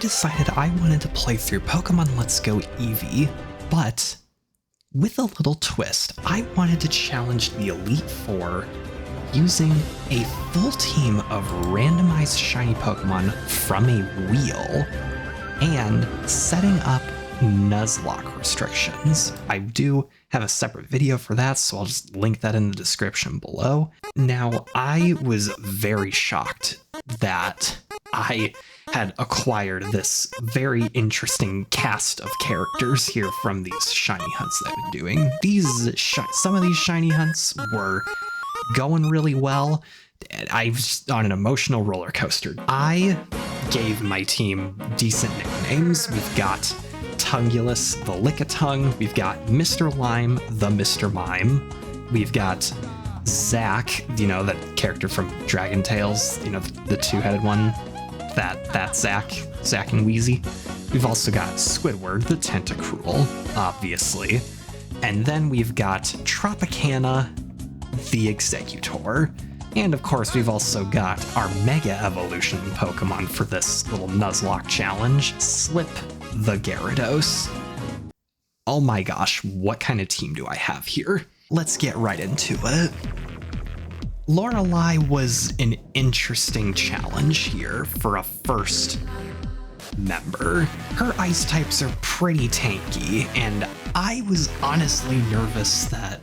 decided I wanted to play through Pokemon Let's Go Eevee, but with a little twist. I wanted to challenge the Elite Four using a full team of randomized shiny Pokemon from a wheel and setting up Nuzlocke restrictions. I do have a separate video for that, so I'll just link that in the description below. Now, I was very shocked that I had acquired this very interesting cast of characters here from these shiny hunts that I've been doing. Some of these shiny hunts were going really well. I was on an emotional roller coaster. I gave my team decent nicknames. We've got Tungulus, the Lickitung. We've got Mr. Lime, the Mr. Mime. We've got Zach, you know, that character from Dragon Tales, you know, the two-headed one. That's Zach and Wheezy. We've also got Squidward, the Tentacruel, obviously. And then we've got Tropicana, the Executor. And of course, we've also got our Mega Evolution Pokemon for this little Nuzlocke challenge, Slip the Gyarados. Oh my gosh, what kind of team do I have here? Let's get right into it. Lorelei was an interesting challenge here for a first member. Her ice types are pretty tanky, and I was honestly nervous that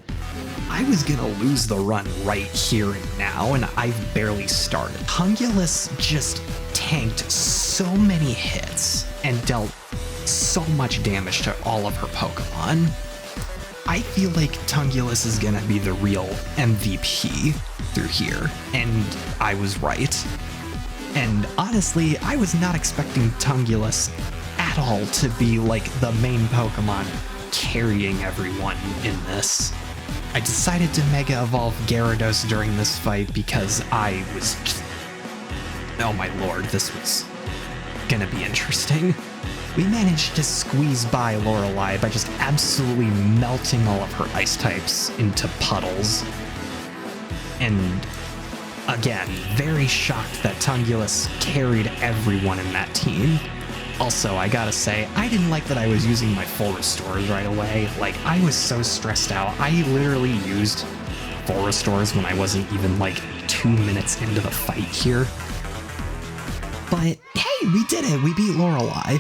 I was gonna lose the run right here and now, and I've barely started. Tungulus just tanked so many hits and dealt so much damage to all of her Pokemon. I feel like Tungulus is gonna be the real MVP through here, and I was right. And honestly, I was not expecting Tungulus at all to be like the main Pokemon carrying everyone in this. I decided to Mega Evolve Gyarados during this fight because I was just... oh my lord, this was gonna be interesting. We managed to squeeze by Lorelei by just absolutely melting all of her ice types into puddles. And again, very shocked that Tungulus carried everyone in that team. Also, I gotta say, I didn't like that I was using my full restores right away. Like, I was so stressed out. I literally used full restores when I wasn't even like 2 minutes into the fight here. But hey, we did it! We beat Lorelei.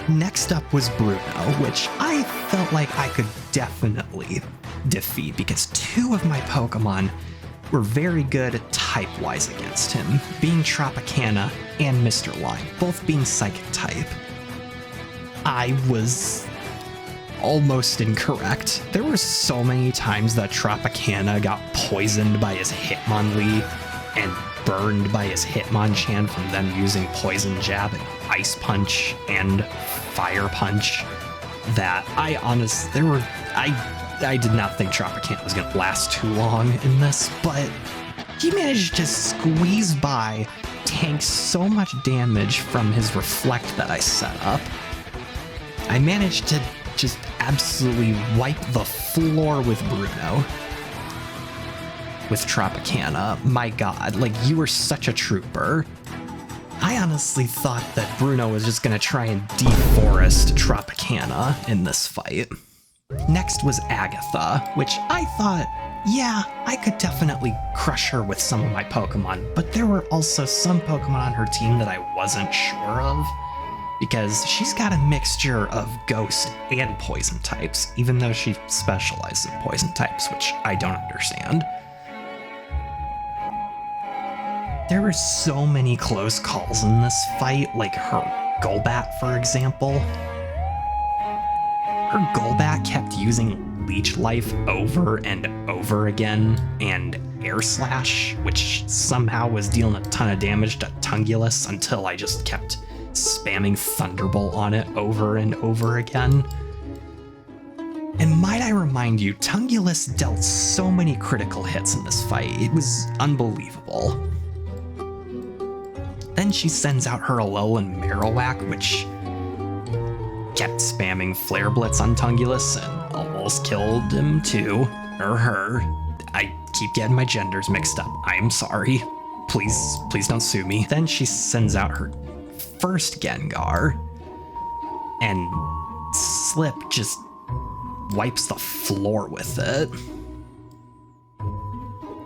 Next up was Bruno, which I felt like I could definitely defeat because 2 of my Pokemon were very good type-wise against him, being Tropicana and Mr. Lime, both being Psychic type. I was almost incorrect. There were so many times that Tropicana got poisoned by his Hitmonlee and burned by his Hitmonchan from them using Poison Jab and Ice Punch and Fire Punch that I did not think Tropicana was going to last too long in this, but he managed to squeeze by, tank so much damage from his Reflect that I set up. I managed to just absolutely wipe the floor with Bruno. With Tropicana, my god, like, you were such a trooper. I honestly thought that Bruno was just gonna try and deforest Tropicana in this fight. Next was Agatha, which I thought, yeah, I could definitely crush her with some of my Pokemon, but there were also some Pokemon on her team that I wasn't sure of, because she's got a mixture of Ghost and Poison types, even though she specializes in Poison types, which I don't understand. There were so many close calls in this fight, like her Golbat, for example. Her Golbat kept using Leech Life over and over again, and Air Slash, which somehow was dealing a ton of damage to Tungulus until I just kept spamming Thunderbolt on it over and over again. And might I remind you, Tungulus dealt so many critical hits in this fight, it was unbelievable. Then she sends out her Alolan Marowak, which kept spamming Flare Blitz on Tungulus and almost killed him too, or her. I keep getting my genders mixed up. I'm sorry. Please don't sue me. Then she sends out her first Gengar, and Slip just wipes the floor with it.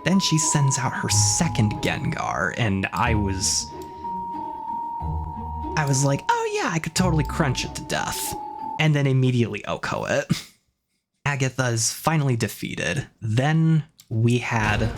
Then she sends out her second Gengar, and I was like, oh yeah, I could totally crunch it to death. And then immediately Oko it. Agatha is finally defeated. Then we had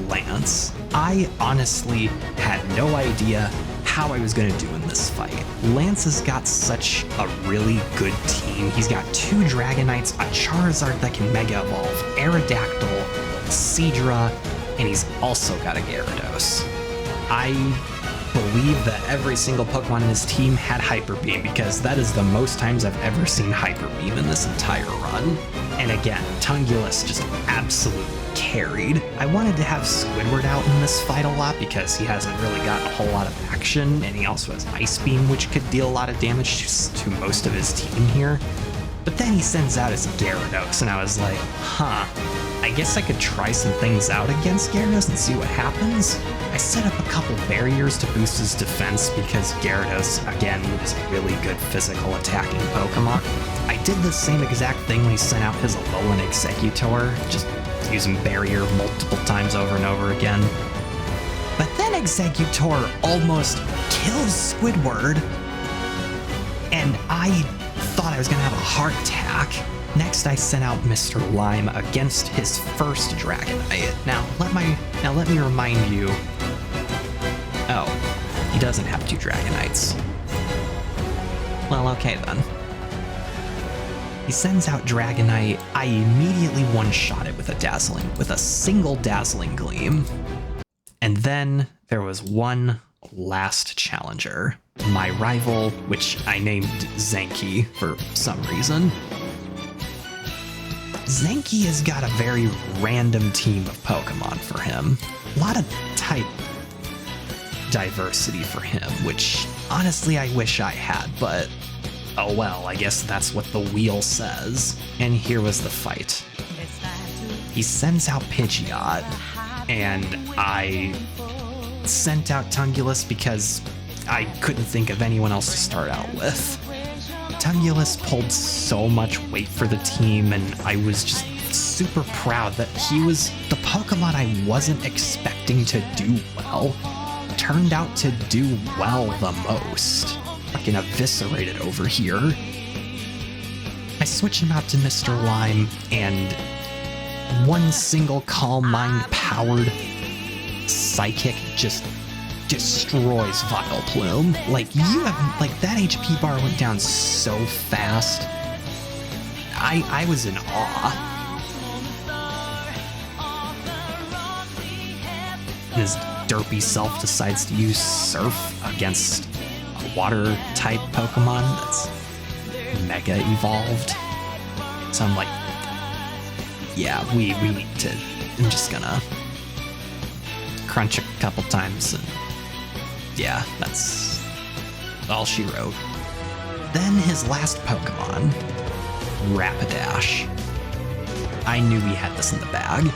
Lance. I honestly had no idea how I was going to do in this fight. Lance has got such a really good team. He's got 2 Dragonites, a Charizard that can Mega Evolve, Aerodactyl, Seadra, and he's also got a Gyarados. I believe that every single Pokemon in his team had Hyper Beam, because that is the most times I've ever seen Hyper Beam in this entire run. And again, Tungulus just absolutely carried. I wanted to have Squidward out in this fight a lot because he hasn't really got a whole lot of action, and he also has Ice Beam, which could deal a lot of damage to most of his team here. But then he sends out his Gyarados, and I was like, huh, I guess I could try some things out against Gyarados and see what happens. I set up a couple barriers to boost his defense because Gyarados, again, is a really good physical attacking Pokemon. I did the same exact thing when he sent out his Alolan Exeggutor, just using barrier multiple times over and over again. But then Exeggutor almost kills Squidward, and I thought I was gonna have a heart attack. Next, I sent out Mr. Lime against his first Dragonite. Now let me remind you. Oh, he doesn't have 2 Dragonites. Well, okay then. He sends out Dragonite. I immediately one-shot it with a single Dazzling Gleam. And then there was one last challenger. My rival, which I named Zanky for some reason. Zanky has got a very random team of Pokemon for him. A lot of type diversity for him, which honestly I wish I had, but oh well, I guess that's what the wheel says. And here was the fight. He sends out Pidgeot, and I sent out Tungulus because I couldn't think of anyone else to start out with. Tungulus pulled so much weight for the team, and I was just super proud that he was the Pokemon I wasn't expecting to do well. Turned out to do well the most. Fucking eviscerated over here. I switch him out to Mr. Lime, and one single Calm Mind powered Psychic just destroys Vileplume. Like, that HP bar went down so fast. I was in awe. His derpy self decides to use Surf against a water type Pokemon that's Mega Evolved. So I'm like, yeah, we need to. I'm just gonna crunch a couple times, and yeah, that's all she wrote. Then his last Pokemon, Rapidash. I knew he had this in the bag.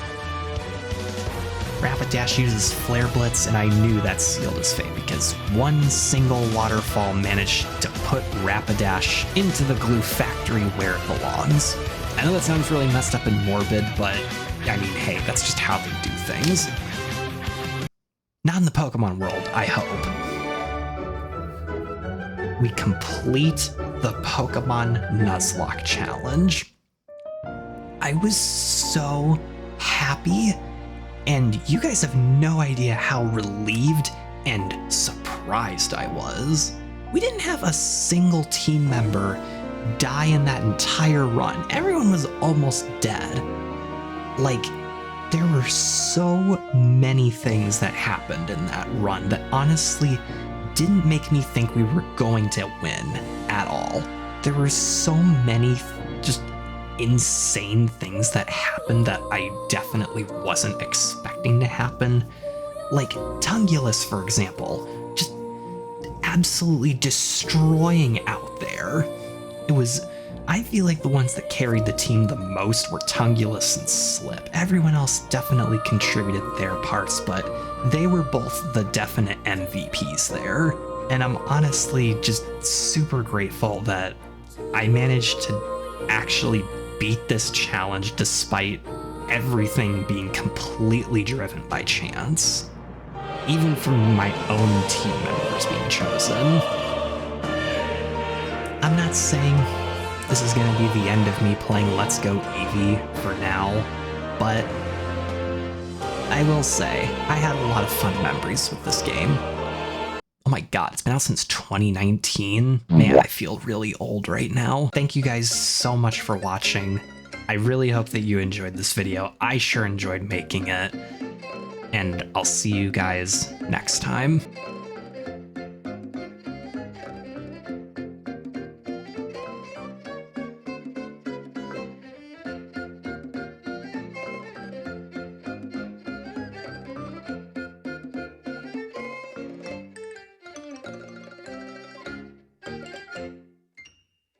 Rapidash uses Flare Blitz, and I knew that sealed his fate because one single waterfall managed to put Rapidash into the glue factory where it belongs. I know that sounds really messed up and morbid, but I mean, hey, that's just how they do things. Not in the Pokemon world, I hope. We complete the Pokemon Nuzlocke challenge. I was so happy, and you guys have no idea how relieved and surprised I was. We didn't have a single team member die in that entire run. Everyone was almost dead. Like, there were so many things that happened in that run that honestly didn't make me think we were going to win at all. There were so many just insane things that happened that I definitely wasn't expecting to happen. Like Tungulus, for example, just absolutely destroying out there. I feel like the ones that carried the team the most were Tungulus and Slip. Everyone else definitely contributed their parts, but they were both the definite MVPs there. And I'm honestly just super grateful that I managed to actually beat this challenge despite everything being completely driven by chance. Even from my own team members being chosen. I'm not saying this is going to be the end of me playing Let's Go Eevee for now, but I will say I had a lot of fun memories with this game. Oh my god, it's been out since 2019. Man, I feel really old right now. Thank you guys so much for watching. I really hope that you enjoyed this video. I sure enjoyed making it. And I'll see you guys next time.